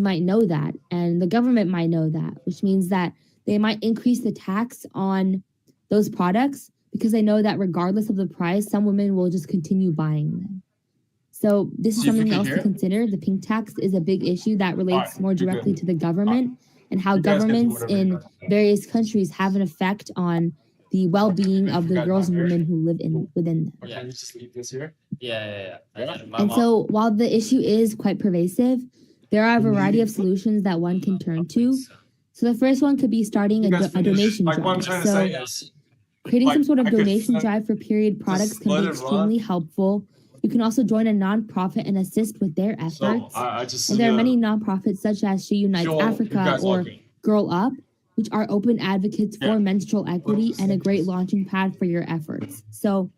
might know that, and the government might know that, which means that they might increase the tax on those products because they know that regardless of the price, some women will just continue buying them. So this is something else to consider. The pink tax is a big issue that relates more directly to the government and how governments in various countries have an effect on the well-being of the girls and women who live within them. Yeah. Just leave this here. And so while the issue is quite pervasive, there are a variety of solutions that one can turn to. So the first one could be starting a donation drive. So creating some sort of donation drive for period products can be extremely helpful. You can also join a nonprofit and assist with their efforts. And there are many nonprofits such as She Unites Africa or Girl Up, which are open advocates for menstrual equity and a great launching pad for your efforts. So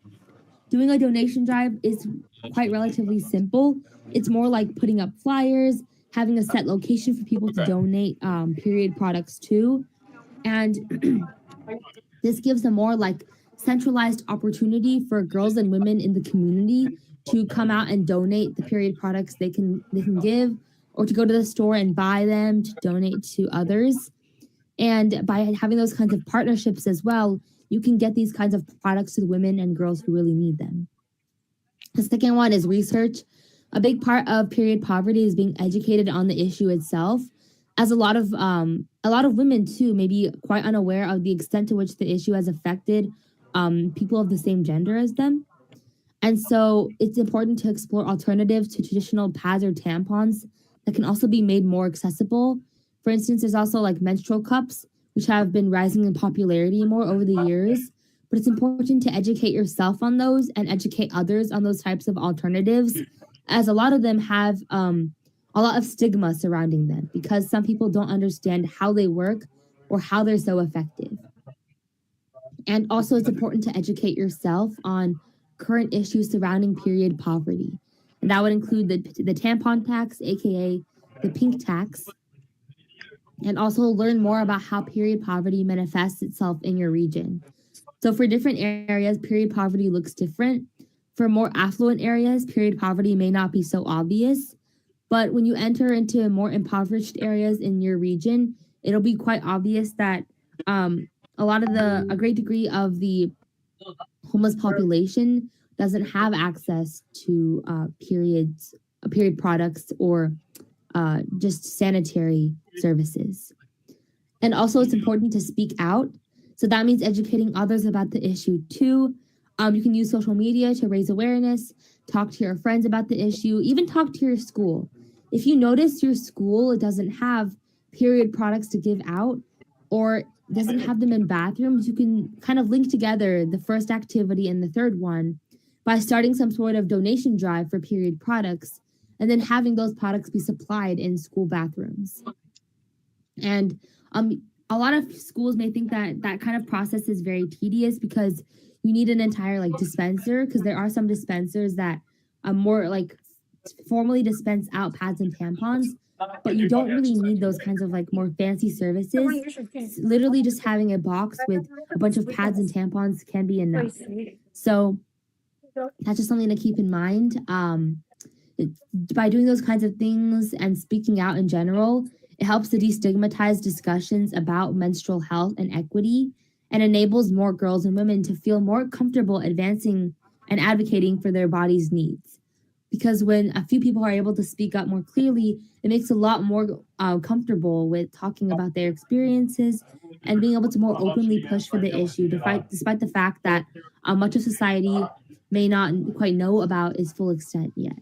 doing a donation drive is quite relatively simple. It's more like putting up flyers, having a set location for people to donate period products to. And this gives a more like centralized opportunity for girls and women in the community to come out and donate the period products they can give, or to go to the store and buy them to donate to others. And by having those kinds of partnerships as well, you can get these kinds of products to the women and girls who really need them. The second one is research. A big part of period poverty is being educated on the issue itself, as a lot of women too may be quite unaware of the extent to which the issue has affected people of the same gender as them. And so it's important to explore alternatives to traditional pads or tampons that can also be made more accessible. For instance, there's also like menstrual cups, which have been rising in popularity more over the years. But it's important to educate yourself on those and educate others on those types of alternatives, as a lot of them have a lot of stigma surrounding them because some people don't understand how they work or how they're so effective. And also it's important to educate yourself on current issues surrounding period poverty. And that would include the tampon tax, aka the pink tax, and also learn more about how period poverty manifests itself in your region. So for different areas, period poverty looks different. For more affluent areas, period poverty may not be so obvious. But when you enter into more impoverished areas in your region, it'll be quite obvious that a great degree of the homeless population doesn't have access to period products or just sanitary services. And also it's important to speak out. So that means educating others about the issue too. You can use social media to raise awareness, talk to your friends about the issue, even talk to your school. If you notice your school doesn't have period products to give out or doesn't have them in bathrooms, you can kind of link together the first activity and the third one by starting some sort of donation drive for period products and then having those products be supplied in school bathrooms. And a lot of schools may think that that kind of process is very tedious because you need an entire like dispenser, because there are some dispensers that more like formally dispense out pads and tampons, but you don't really need those kinds of like more fancy services. Literally just having a box with a bunch of pads and tampons can be enough. So that's just something to keep in mind. By doing those kinds of things and speaking out in general, it helps to destigmatize discussions about menstrual health and equity and enables more girls and women to feel more comfortable advancing and advocating for their body's needs. Because when a few people are able to speak up more clearly, it makes a lot more comfortable with talking about their experiences and being able to more openly push for the issue, despite the fact that much of society may not quite know about its full extent yet.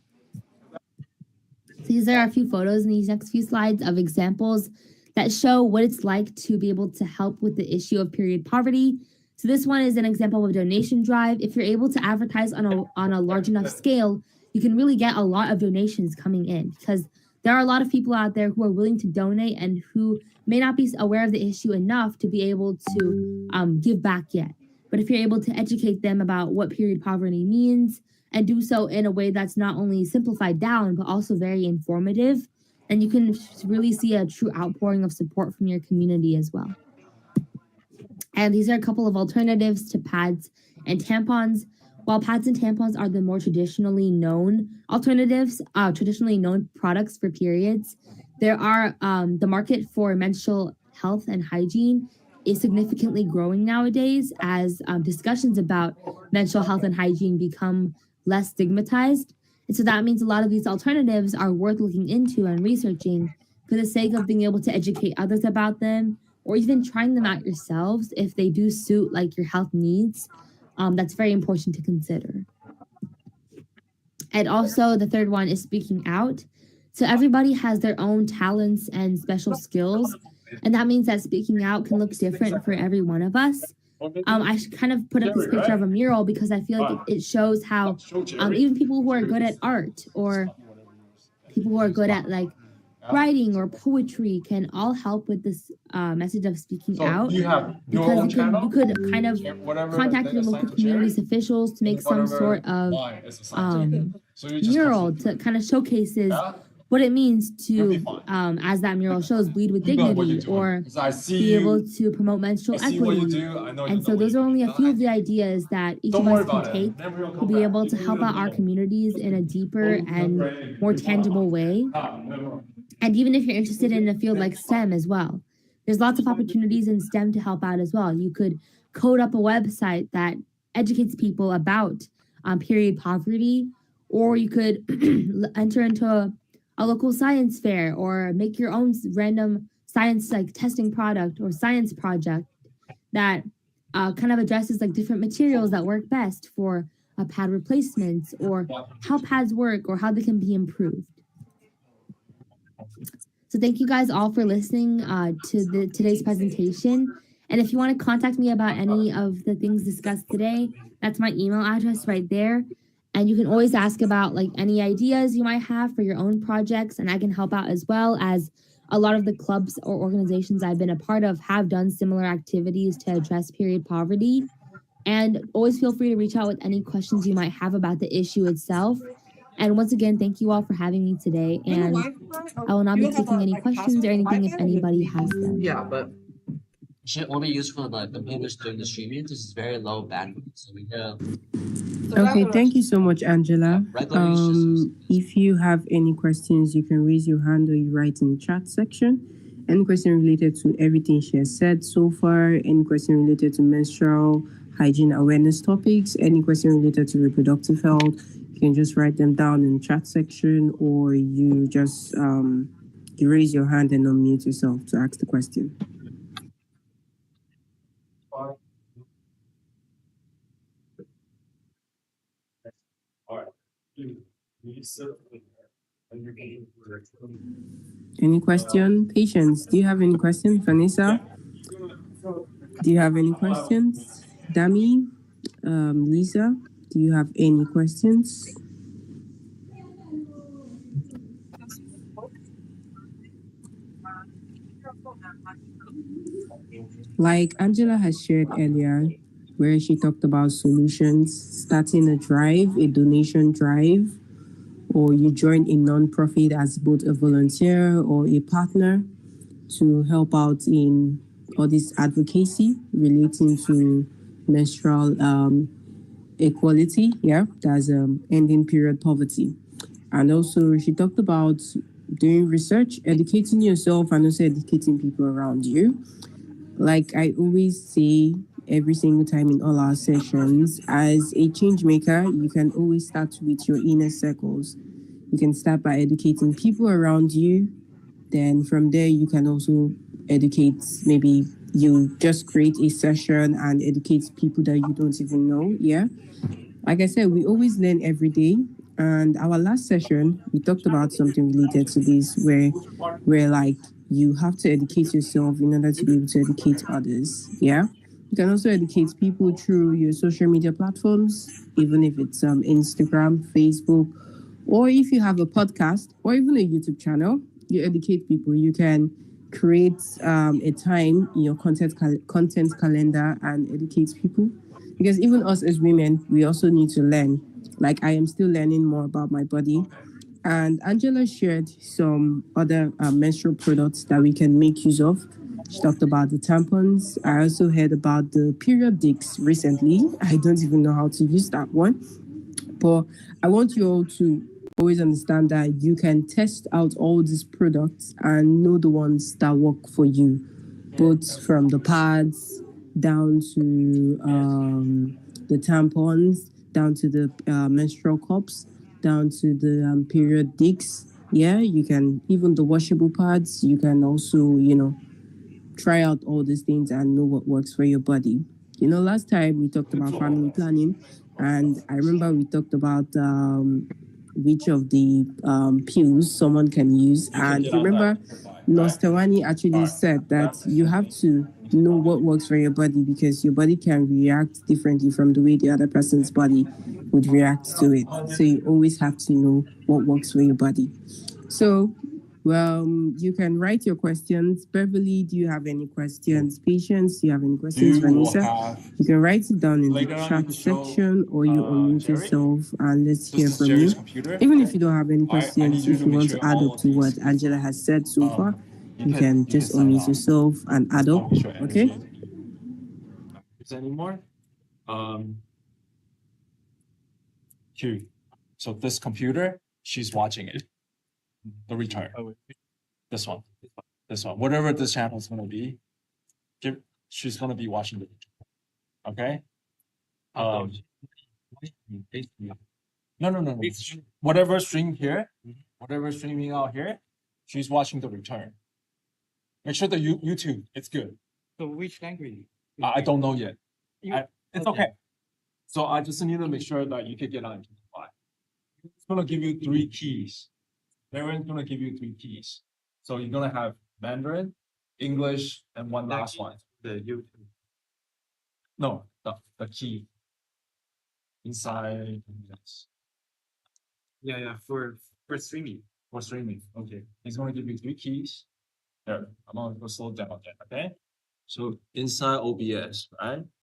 So these are a few photos in these next few slides of examples that show what it's like to be able to help with the issue of period poverty. So this one is an example of a donation drive. If you're able to advertise on a large enough scale, you can really get a lot of donations coming in, because there are a lot of people out there who are willing to donate and who may not be aware of the issue enough to be able to give back yet. But if you're able to educate them about what period poverty means and do so in a way that's not only simplified down, but also very informative, then you can really see a true outpouring of support from your community as well. And these are a couple of alternatives to pads and tampons. While pads and tampons are the more traditionally known alternatives, traditionally known products for periods, there are the market for menstrual health and hygiene is significantly growing nowadays as discussions about menstrual health and hygiene become less stigmatized. And so that means a lot of these alternatives are worth looking into and researching for the sake of being able to educate others about them or even trying them out yourselves if they do suit like your health needs. That's very important to consider. And also, the third one is speaking out. So, everybody has their own talents and special skills. And that means that speaking out can look different for every one of us. I kind of put up this picture of a mural because I feel like it shows how even people who are good at art or people who are good at like writing or poetry can all help with this message of speaking out because you could kind of contact your local community's officials to make some sort of mural to kind of showcases what it means to, as that mural shows, bleed with dignity or be able to promote menstrual equity. And so those are only a few of the ideas that each of us can take to be able to help out our communities in a deeper and more tangible way. And even if you're interested in a field like STEM as well, there's lots of opportunities in STEM to help out as well. You could code up a website that educates people about period poverty, or you could enter into a local science fair or make your own random science like testing product or science project that kind of addresses like different materials that work best for pad replacements or how pads work or how they can be improved. So thank you guys all for listening to today's presentation. And if you want to contact me about any of the things discussed today, that's my email address right there. And you can always ask about like any ideas you might have for your own projects, and I can help out as well, as a lot of the clubs or organizations I've been a part of have done similar activities to address period poverty. And always feel free to reach out with any questions you might have about the issue itself. And once again, thank you all for having me today. And I will not be taking any questions or anything if anybody has them. Yeah, but should only use for the computers during the streaming. This is very low bandwidth, so we have. Okay, thank you so much, Angela. If you have any questions, you can raise your hand or you write in the chat section. Any question related to everything she has said so far, any question related to menstrual hygiene awareness topics, any question related to reproductive health, you can just write them down in the chat section, or you just you raise your hand and unmute yourself to ask the question. Any question? Patience, do you have any questions? Vanessa, do you have any questions? Dami, Lisa, do you have any questions? Like Angela has shared earlier, where she talked about solutions, starting a drive, a donation drive, or you join a nonprofit as both a volunteer or a partner to help out in all this advocacy relating to menstrual equality, that's ending period poverty. And also she talked about doing research, educating yourself, and also educating people around you. Like I always say every single time in all our sessions, as a change maker, you can always start with your inner circles. You can start by educating people around you. Then from there, you can also educate, maybe you just create a session and educate people that you don't even know. Yeah. Like I said, we always learn every day. And our last session, we talked about something related to this where like you have to educate yourself in order to be able to educate others. Yeah. You can also educate people through your social media platforms, even if it's Instagram, Facebook, or if you have a podcast or even a YouTube channel, you educate people. You can create a time in your content calendar and educate people. Because even us as women, we also need to learn. Like I am still learning more about my body. And Angela shared some other menstrual products that we can make use of. She talked about the tampons. I also heard about the period discs recently. I don't even know how to use that one. But I want you all to always understand that you can test out all these products and know the ones that work for you, both from the pads down to the tampons, down to the menstrual cups, down to the period discs. Yeah, you can, even the washable pads, you can also, try out all these things and know what works for your body. Last time we talked about family planning, and I remember we talked about which of the pills someone can use. And remember, Nostawani actually said that you have to know what works for your body because your body can react differently from the way the other person's body would react to it. So you always have to know what works for your body. So, well, you can write your questions. Beverly, do you have any questions? Patience, do you have any questions? Vanessa, you can write it down in the chat section or you unmute yourself and let's hear from you. Even if you don't have any questions, if you want to add up to what Angela has said so far, you can just unmute yourself and add up. Okay? Is there any more? Q. So this computer, she's watching it. The return. This one. This one. Whatever this channel is gonna be, she's gonna be watching the return. Okay? No. Whatever stream here, whatever streaming out here, she's watching the return. Make sure the YouTube, it's good. So which language? I don't know yet. It's okay. So I just need to make sure that you can get on Wi-Fi. It's gonna give you 3 keys. Darren's gonna give you 3 keys. So you're gonna have Mandarin, English, and one last one. The YouTube. No, the key. Inside. Yes. Yeah, for streaming. For streaming. Okay. He's gonna give you 3 keys. There, I'm gonna go slow down there, okay? So inside OBS, right?